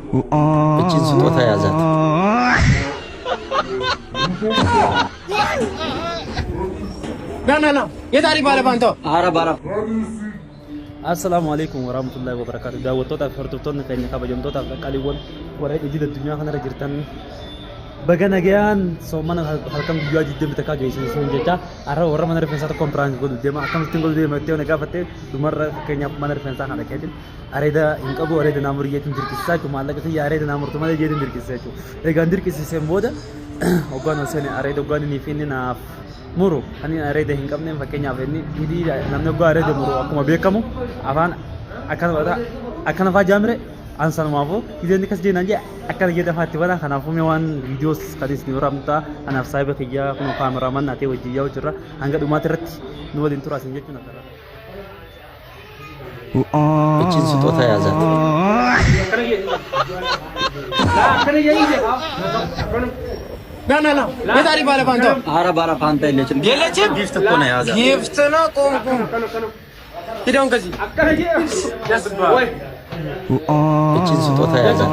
እቺን ስጦታ ያዛት። ና የታሪ ባለባንቶ አረባራ السلام عليكم ورحمة الله وبركاته. دعوتنا فرطتون كأني كابجمتنا فقاليون ورأي جديد الدنيا خنا رجعتن. بعدين أجيان سومنا هالكم جوا جديد بتكا جيسي سونجتا. أرى ورا mana referensa kompran كود ديما أكمل تقول ديما تيو نكافته دمر كأني mana referensa هذا كذي. أرى إذا إنك أبو أرى إذا نامور يجي تنجر كيسة كم الله كذي أرى إذا نامور تماذا يجي تنجر كيسة كم. إذا تنجر كيسة سيمبودا. أوكان وسنة أرى إذا أوكان نيفيني ناف. Muru, ani areda hingkamne fakenya aveni idi namne go areda muru akuma bekamu afan akan fa jamre ansan mavo ideni kas je nanje akan yeda fati wala kana fu mewan videos kadis ni ramta ana saiba khiya kuno cameraman ate wajji yaw jira anga duma terati no wadin tura sinje tuna tara እቺን ስጦታ ያዛት። ና የታሪ ባለባንቶ አረባራ ፋንታ የለችም ጊፍት እኮ ነው ያዛት። ጊፍት ነው ቆም ሂደውን ከዚህ እቺን ስጦታ ያዛት።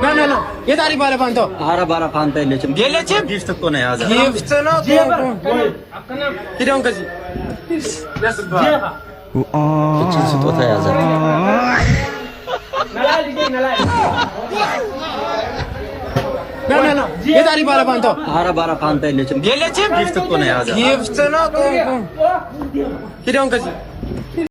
ና የታሪ ባለባንቶ አረባራ ፋንታ የለችም ጊፍት እኮ ነው ያዛት። ጊፍት ነው ቆም ሂደውን ከዚህ እቺን ስጦታ ያዛት። ና የታሪ ባለባንቶ አረባራ ፋንታ የለችም ጊፍት እኮ ነው ያዛት። ጊፍት ነው ቆም ሂደውን ከዚህ